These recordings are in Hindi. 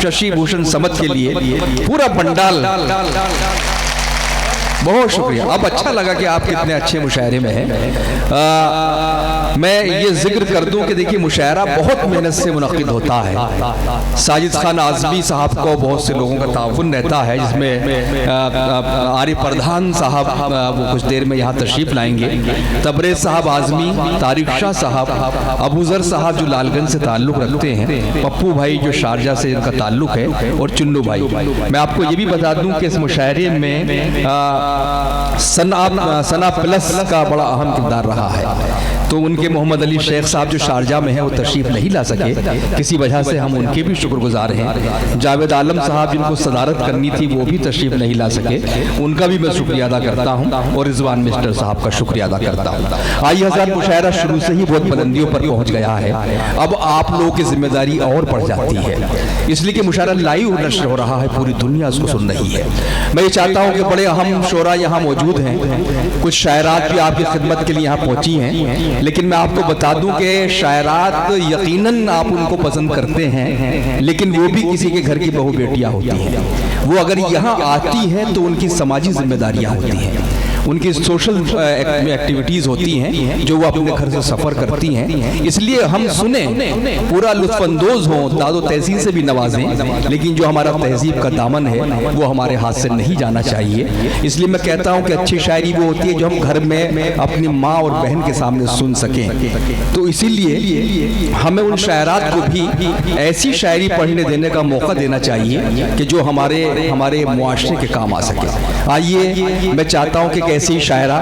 शशि भूषण समत के लिए पूरा पंडाल। बहुत शुक्रिया। अब अच्छा लगा कि आप कितने अच्छे मुशायरे में हैं। मैं ये जिक्र कर दूं कि देखिए मुशायरा बहुत मेहनत से मुनक़िद होता है। साजिद खान आज़मी साहब को बहुत से लोगों का ताउन रहता है, जिसमें आरिफ प्रधान साहब वो कुछ देर में यहाँ तशरीफ़ लाएंगे, तबरेज़ साहब आज़मी, तारिक शाह साहब, अबूज़र साहब जो लालगंज से ताल्लुक़ रखते हैं, पप्पू भाई जो शारजा से इनका ताल्लुक़ है, और चुन्नू भाई। मैं आपको ये भी बता दूं कि इस मुशायरे में सना प्लस का बड़ा अहम किरदार रहा है। तो उनके मोहम्मद अली शेख साहब जो शारजा में हैं वो तशरीफ़ नहीं ला सके, किसी वजह से हम उनके भी शुक्रगुजार हैं। जावेद आलम साहब जिनको सदारत करनी थी वो भी तशरीफ़ नहीं ला सके, उनका भी मैं शुक्रिया अदा करता हूँ, और रिजवान मिस्टर साहब का शुक्रिया अदा करता हूँ। आइए हज़रात, मुशायरा शुरू से ही बहुत बुलंदियों पर पहुँच गया है। अब आप लोगों की जिम्मेदारी और बढ़ जाती है, इसलिए कि मुशायरा लाइव नशर हो रहा है, पूरी दुनिया उसको सुन रही है। मैं ये चाहता हूँ कि बड़े अहम शोरा यहाँ मौजूद हैं, कुछ शायरात भी आपकी खिदमत के लिए यहाँ पहुँची हैं, लेकिन मैं आपको बता दूं कि शायरात यकीनन आप उनको पसंद करते हैं, लेकिन वो भी किसी के घर की बहू बेटियां होती हैं। वो अगर यहाँ आती हैं तो उनकी समाजी जिम्मेदारियां होती हैं, उनकी सोशल एक्टिविटीज़ होती हैं जो वो अपने घर से सफ़र करती हैं। इसलिए हम सुने, पूरा लुत्फ़अंदोज़ हों, दादो तहसीन से भी नवाजें, लेकिन जो हमारा तहजीब का दामन है वो हमारे हाथ से नहीं जाना चाहिए। इसलिए मैं कहता हूँ कि अच्छी शायरी वो होती है जो हम घर में अपनी माँ और बहन के सामने सुन सकें। तो इसीलिए हमें उन शायरात को भी ऐसी शायरी पढ़ने देने का मौका देना चाहिए कि जो हमारे मुआशरे के काम आ सके। आइए, मैं चाहता हूँ कि ऐसी शायरा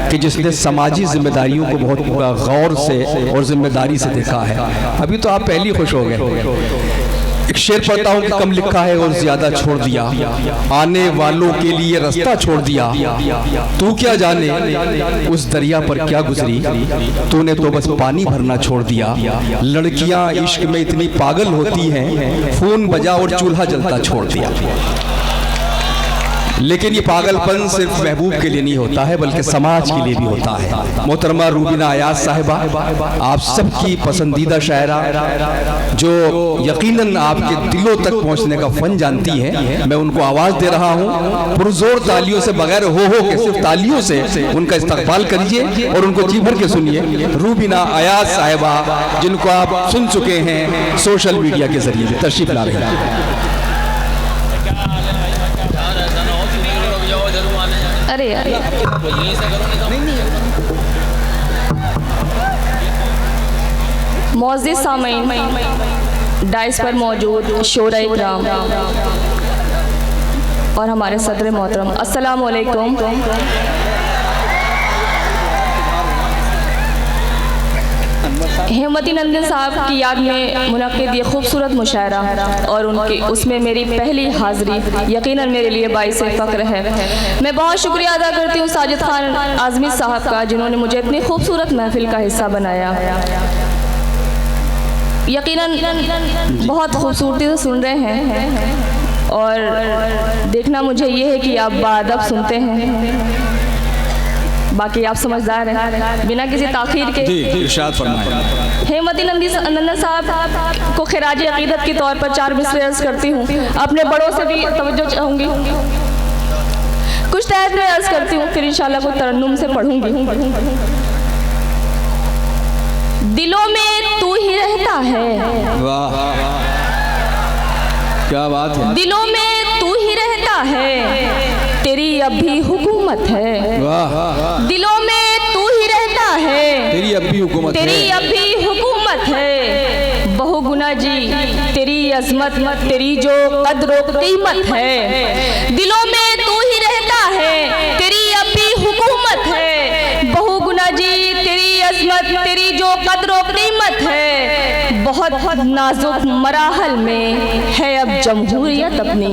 कि जिसने समाजी जिम्मेदारियों को बहुत गौर से और जिम्मेदारी से देखा है। अभी तो आप पहली खुश हो गए। एक शेर पढ़ता हूँ कि कम लिखा है और ज्यादा छोड़ दिया, आने वालों के लिए रास्ता छोड़ दिया, तू क्या जाने उस दरिया पर क्या गुजरी, तूने तो बस पानी भरना छोड़ दिया। लड़कियां इश्क में इतनी पागल होती हैं, फोन बजा और चूल्हा जलता छोड़ दिया। लेकिन ये पागलपन सिर्फ महबूब के लिए नहीं होता है, बल्कि समाज के लिए भी होता है। मोहतरमा रूबीना अयाज साहिबा, आप सबकी पसंदीदा शायरा जो यकीनन आपके दिलों तक पहुंचने का फन जानती हैं, मैं उनको आवाज़ दे रहा हूं। पुरजोर तालियों से, बगैर हो के सिर्फ तालियों से उनका इस्तकबाल करिए और उनको जी भर के सुनिए। रूबीना अयाज साहिबा, जिनको आप सुन चुके हैं सोशल मीडिया के जरिए, तशरीफ ला रहे हैं। अरे यार, मौजूद सामीन, डाइस पर मौजूद शोरा इकराम और हमारे सदर मोहतरम, अस्सलाम वालेकुम। हेमवती नंदन साहब की याद में मुनक़िद ये खूबसूरत मुशायरा और उनकी उसमें मेरी पहली हाज़िरी यकीनन मेरे लिए बाइस फ़ख्र है। मैं बहुत शुक्रिया अदा करती हूँ साजिद खान आज़मी साहब का, जिन्होंने मुझे इतनी खूबसूरत महफिल का हिस्सा बनाया। यकीनन बहुत खूबसूरती से सुन रहे हैं और देखना मुझे ये है कि आप बाअदब सुनते हैं, बाकी आप समझदार हैं। बिना किसी ताख़ीर के हेमवती नंदन साहब को खिराज अक़ीदत के तौर पर 4 मिसरे अर्ज़ करती हूँ। अपने बड़ों से भी तवज्जो चाहूँगी, कुछ तहत में अर्ज़ करती हूँ, फिर इंशाअल्लाह को तरन्नुम से पढ़ूँगी। दिलों में तू ही रहता है, वाह क्या बात है, दिलों में तू ही रहता है, तेरी अब भी हुकूमत है। वाह, दिलों में तू ही रहता है, तेरी अब भी हुकूमत है, तेरी अब भी हुकूमत है। बहुगुना जी तेरी अज़मत, तेरी जो कद्र व कीमत है। दिलों में तू ही रहता है, तेरी अब भी हुकूमत है। बहुगुना जी तेरी अज़मत, तेरी जो कद्र व कीमत है। बहुत नाजुक मराहल में है अब जमहूरियत अपनी,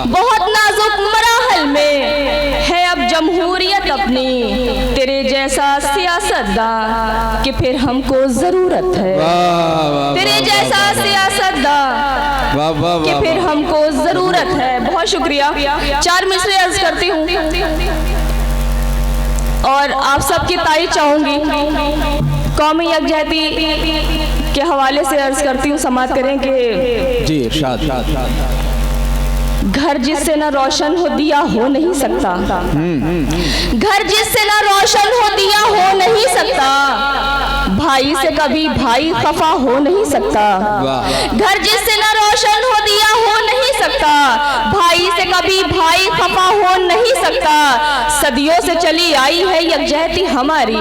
बहुत नाजुक मराहल में है अब जमहूरियत अपनी। तेरे जैसा सियासतदान कि फिर हमको ज़रूरत है, तेरे जैसा सियासतदान कि फिर हमको ज़रूरत है। बहुत शुक्रिया। 4 मिसरे अर्ज़ करती हूँ और आप सबकी तारीफ चाहूँगी। कौमी यकजहती के हवाले से अर्ज करती हूँ, समाप्त करें कि जी इरशाद। घर जिससे न रोशन हो दिया हो नहीं सकता, घर जिससे न रोशन हो दिया हो नहीं सकता, भाई से कभी भाई खफा हो नहीं सकता। घर जिससे न रोशन हो दिया हो नहीं सकता, भाई से कभी भाई खफा हो नहीं सकता। सदियों से चली आई है यकजहती हमारी,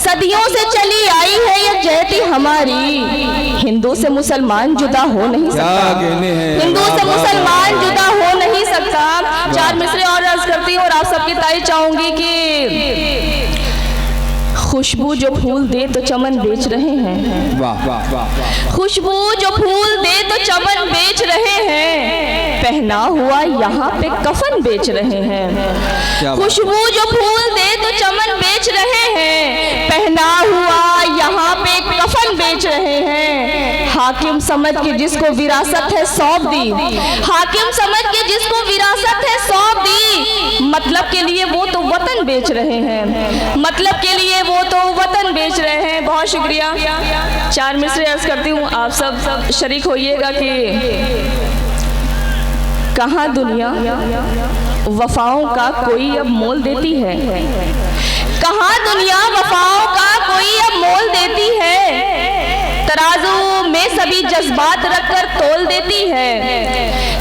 सदियों से चली आई है यकजहती हमारी। हिंदू से मुसलमान जुदा हो नहीं सकता, हिंदू से मुसलमान जुदा हो नहीं सकता। चार मिसरे और अर्ज करती हूँ और आप सबकी तारीफ चाहूंगी कि खुशबू जो फूल दे तो चमन बेच रहे हैं, वाह वाह वाह। खुशबू जो फूल दे तो चमन बेच रहे हैं, पहना हुआ यहाँ पे कफन बेच रहे हैं। खुशबू जो फूल दे तो चमन बेच रहे हैं, पहना हुआ यहाँ पे कफन बेच रहे हैं। हाकिम समझ के जिसको विरासत है सौंप दी, हाकिम समझ के जिसको विरासत है सौंप दी, मतलब के लिए वो तो वतन बेच रहे हैं, मतलब के लिए वो तो वतन बेच रहे हैं। बहुत शुक्रिया। चार मिसरे अर्ज करती हूँ, आप सब शरीक होइएगा कि कहाँ दुनिया वफाओं का कोई अब मोल देती है, कहाँ दुनिया वफाओं का कोई अब मोल देती है, तराजू में सभी जज्बात रखकर तोल देती है।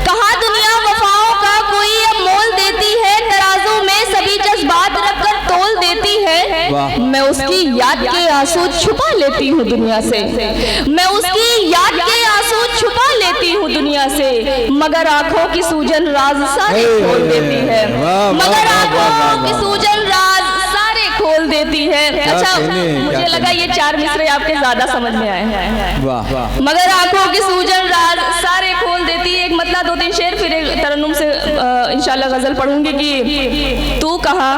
कहाँ दुनिया वफाओं का कोई अब मोल देती है, तराजू में सभी जज्बात रखकर तोल देती है। मैं उसकी याद के आंसू छुपा लेती हूँ दुनिया से, मैं उसकी याद के आंसू छुपा लेती हूँ दुनिया से, मगर आंखों की सूजन राज सारे खोल देती है, मगर आंखों की सूजन राज सारे खोल देती है। अच्छा, मुझे लगा ये चार मिसरे आपके ज्यादा समझ में आए हैं। मगर आंखों की सूजन राज सारे खोल देती है। एक मतलब दो तीन शेर फिर एक तरन्नुम से इंशाल्लाह गजल पढ़ूंगी कि तू कहाँ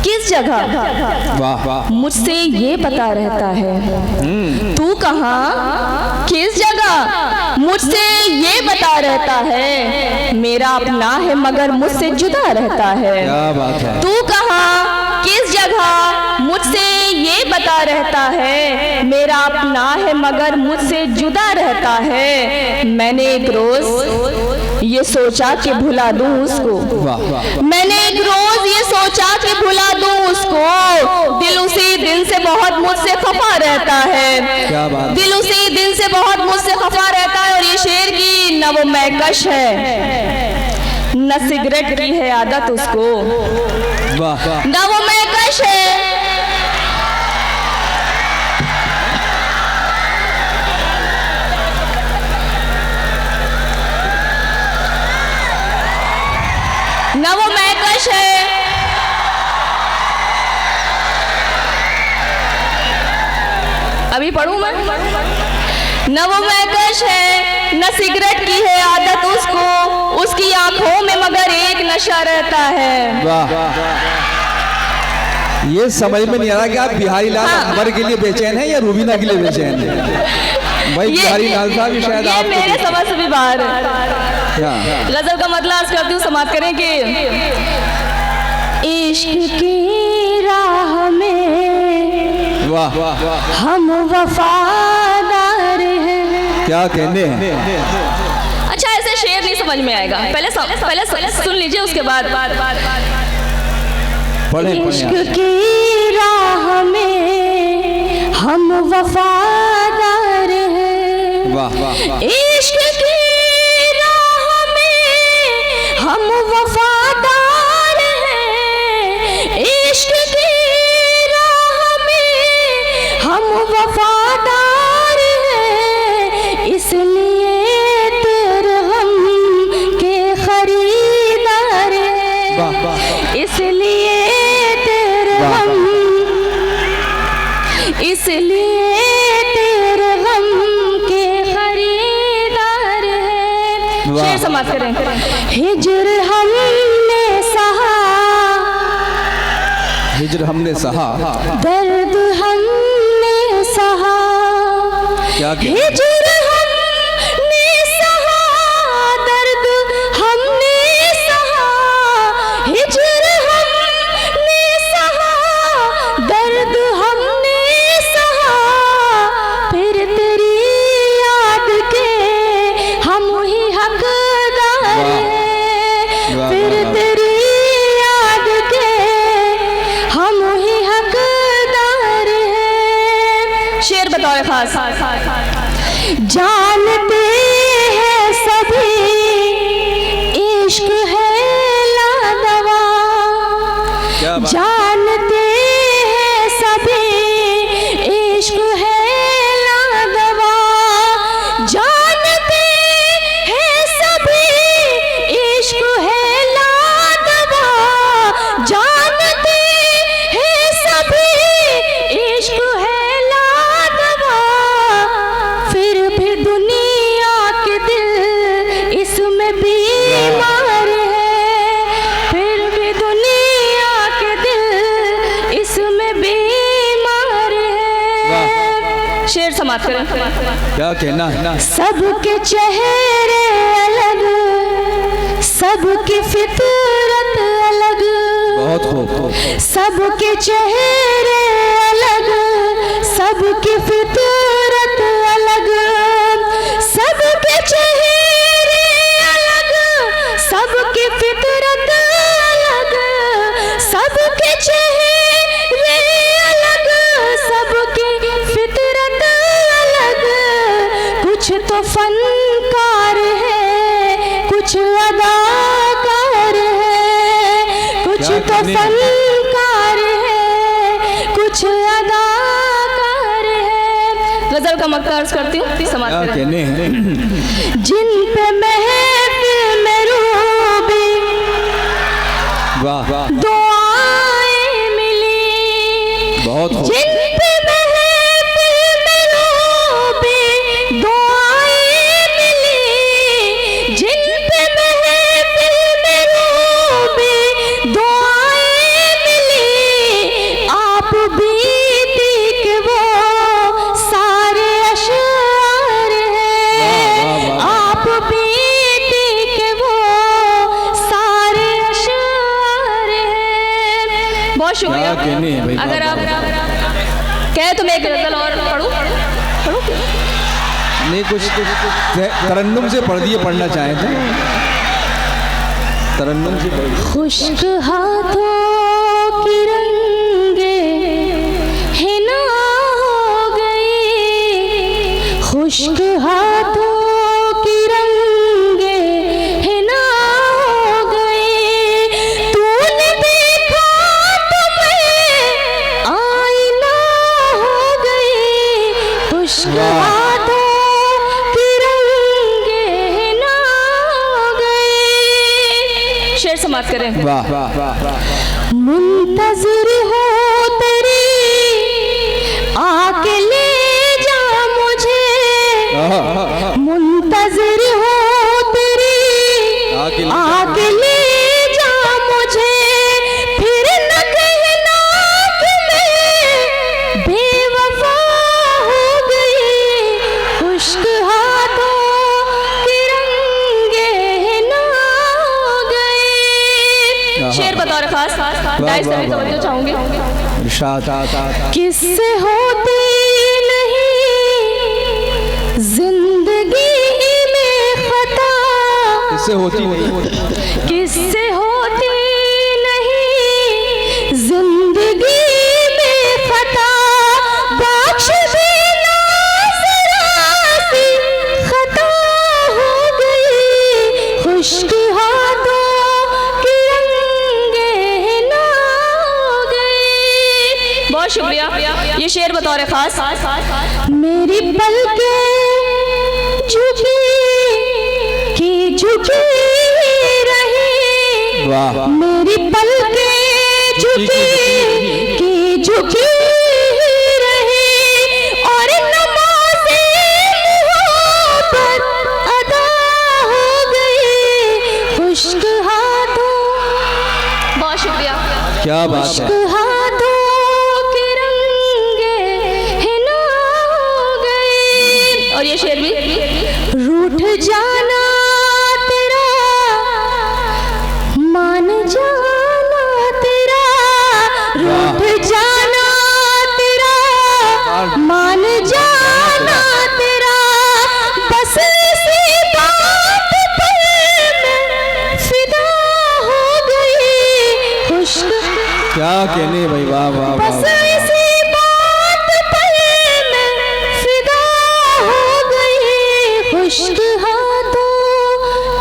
किस जगह मुझसे ये पता रहता है, तू कहाँ किस जगह मुझसे ये पता रहता है, मेरा अपना है मगर मुझसे जुदा रहता है। तू कहाँ किस जगह मुझसे ये पता रहता है, मेरा अपना है मगर मुझसे जुदा रहता है। मैंने एक रोज ये सोचा कि भुला दूं उसको, मैंने एक रोज ये सोचा कि भुला दूं उसको, दिल उसी दिन से बहुत मुझसे खफा रहता है, दिल उसी दिन से बहुत मुझसे खफा रहता है। और ये शेर की न वो मैकश है न सिगरेट की है आदत उसको, न वो मैकश है न वो मैकश है, अभी पढ़ूं मैं, न वो मैकश है न सिगरेट की है आदत उसको, उसकी आंखों में मगर एक नशा रहता है। ये समझ में नहीं आ रहा कि आप बिहारी लाल अकबर के लिए बेचैन हैं या रूबीना के लिए बेचैन हैं। भाई बिहारी लाल साहब शायद आप मेरे समझ से भी बाहर है। गजल का मतलब आज करती हूँ, समाप्त करें कि इश्क की राह में वाह वाह हम वफादार हैं। क्या कहने हैं। अच्छा, ऐसे शेर नहीं समझ में आएगा, पहले सुन लीजिए, उसके बाद इश्क की राह में हम वफादार हैं, वाह वाह। इश्क की राह में हम वफादार हैं, इश्क की राह में हम वफादार हैं, इसलिए तेरे गम के खरीदार हैं, इसलिए तेरे गम, इसलिए तेरे गम के खरीदार हैं। शेर समाप्त करें। हिज्र हमने सहा, हिज्र हमने सहा, दर्द हमने सहा, हिज्र हमने सहा, दर्द हमने सहा, हिज्र हमने सहा, दर्द हमने सहा, फिर समाप्त करें। क्या कहना है? सबके चेहरे अलग, सबकी फितरत अलग, बहुत खूब। सबके चेहरे अलग, सबकी फितरत अलग, सबके चेहरे अलग, सबकी फितरत अलग, सबके चेहरे अलग, सबकी फितरत अलग। कुछ तो फनकार है, कुछ अदाकार है, कुछ तो फनकार है, कुछ अदाकार है। गजल का मक्ता अर्ज करती हूँ, क्या समाप्त करें। कहने हैं? जिन पे महफिल में रूबी वाह वाह, दुआएं मिली, बहुत खूब। जिन पे महफिल में रूबी दुआएं मिली, जिन पे महफिल में रूबी दुआएं मिली, आप बीती के वो सारे अशआर हैं, आप बीती के वो सारे अशआर हैं। बहुत शुक्रिया। क्या कहने हैं भाई, अगर वाह, आप वाह। कहे तो मैं एक गजल और पढ़ूं? नहीं, कुछ तरन्नुम से पढ़ दिए, पढ़ना चाहें तो तरन्नुम से पढ़ दिए। खुश्क हाथों की रंगे हिना हो गई, खुश्क हाथों की रंगे हिना हो गई। तूने देखा तो मैं आईना हो गई, खुश्क हाथों की रंगे हिना हो गई। शेर समाप्त करें। वाह वाह वाह। मुंतज़िर हो तेरी, आके ले जा मुझे, मुंतज़िर हो तेरी, आके ले जा मुझे। फिर न कहना कि मैं बेवफा हो गई, खुश्क हाथों के रंगे ना हो गए। शेर बतौर खास दाइश से भी तवज्जो चाहूंगी। इरशाद। किससे होती नहीं जिंदगी में खता, इससे होती नहीं, किससे होती नहीं जिंदगी में खता। बख्श देना जरा सी खता हो गई, खुश्क हाथों के रंगे ना हो गए। बहुत शुक्रिया। ये शेर बतौर खास मेरी पलकें झुकी की झुकी रही, वाह। मेरी पलकें झुकी की झुकी रही, और नमाज़े मोहब्बत अदा हो गई, खुश्क हाथों। बहुत शुक्रिया। क्या बात है। खुश्क हाथों के रंगे हिना हो गए। और ये शेर भी रूठ जाना तेरा, मान जाना तेरा, रूठ जाना तेरा, मान जाना तेरा। बस इसी बात पर मैं फिदा हो गई, खुश्क। क्या कहने भाई, वाह वाह बस वाह। इसी बात पर मैं फिदा हो गई, खुश्क हाथों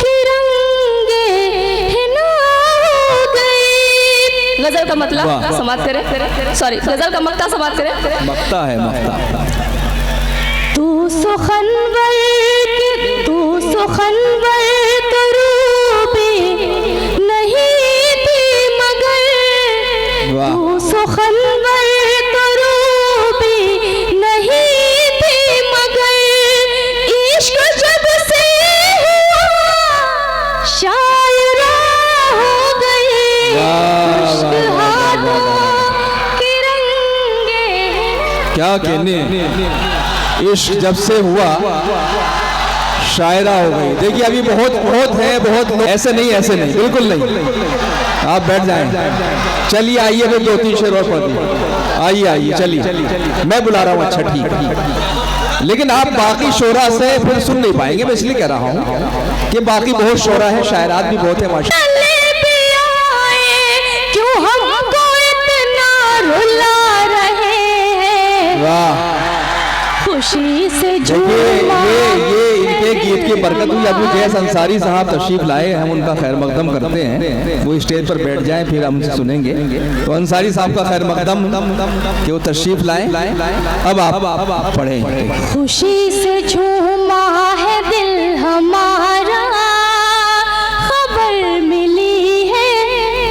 के रंगे हिना हो गई। गजल का मतलब वाह। समाप्त करें। सॉरी, गजल का मक्ता समाप्त करें। मक्ता है, मक्ता। तू सुखनवर की, तू सुखनवर तो रूबी नहीं थी मगर, वाह। तू सुखनवर तो रूबी नहीं थी मगर, इश्क जब से हुआ शायरा हो गई, वाह, खुश्क वाह, वाह, हाथों वाह, वाह। के रंगे। क्या कहने। इश्क जब से हुआ शायरा हो गई। देखिए अभी बहुत ऐसे नहीं बिल्कुल नहीं। आप बैठ जाएं। चलिए आइए फिर 2-3 शेर और पढ़ दिए। आइए चलिए, मैं बुला रहा हूँ। अच्छा ठीक, लेकिन आप बाकी शोरा से फिर सुन नहीं पाएंगे। मैं इसलिए कह रहा हूँ कि बाकी बहुत शोरा है, शायरात भी बहुत है माशा। क्यों हमको इतना रुला रहे हैं, वाह, खुशी से ये इनके गीत की बरकत हुई। अबू जैस अंसारी साहब तशरीफ लाए, हम उनका खैर मकदम करते हैं। वो स्टेज पर बैठ जाएं, फिर हम सुनेंगे। तो अंसारी साहब का खैर मकदम कि वो तशरीफ लाएं। अब आप पढ़ें। खुशी से झूमा है दिल हमारा, खबर मिली है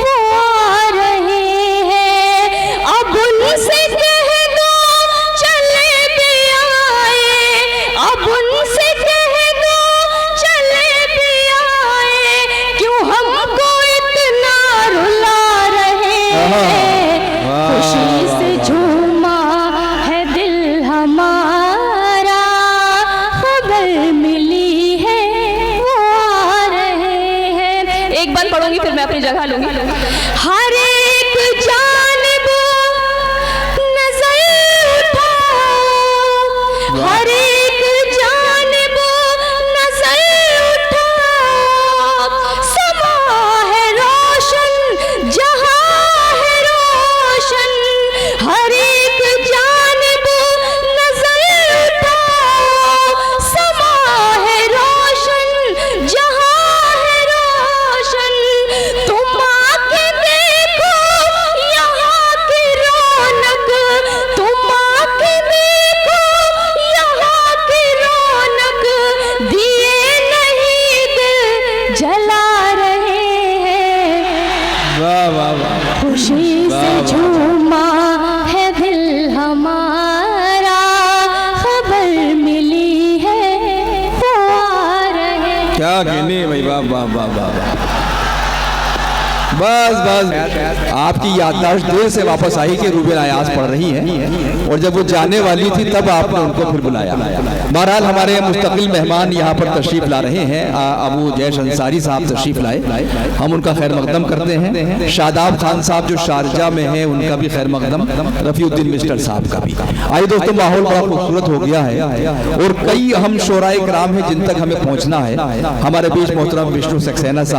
वो आ रहे हैं। अब उनसे कह दो चले भी आए, अब उनसे कह दो चले भी आए, क्यों हमको इतना रुला रहे हैं। खुशी से झूमा है दिल हमारा, खबर मिली है वो आ रहे हैं। एक बार पढ़ूंगी फिर मैं अपनी जगह लूंगी। हर एक जानिब नजर उठाओ, हर एक जानिब नजर उठाओ, समा है रोशन जहां है रोशन, हर एक जानिब नजर उठाओ, समा है रोशन जहां है रोशन। तुम आके देखो यहाँ की रौनक, तुम आके देखो यहाँ की रौनक, दिए नहीं दिल जला रहे हैं। वाह वाह वाह, खुशी से झूमा है दिल हमारा, खबर मिली है वो आ रहे हैं। क्या कहने भाई, वाह वाह वाह वाह। बस आपकी याददाश्त देर से वापस आई कि रूबेन अयाज पढ़ रही है, और जब वो जाने वाली थी तब आपने उनको फिर बुलाया। बहरहाल हमारे मुस्तकिल मेहमान यहाँ पर तशरीफ ला रहे हैं। अबू जैश अंसारी साहब तशरीफ लाए, हम उनका खैर मकदम करते हैं। शादाब खान साहब जो शारजा में हैं उनका भी खैर मकदम, रफीउद्दीन मिस्टर साहब का भी। आइए दोस्तों, माहौल बड़ा खूबसूरत हो गया है और कई हम शोराए किराम हैं जिन तक हमें पहुँचना है। हमारे बीच मोहतरम विष्णु सक्सेना साहब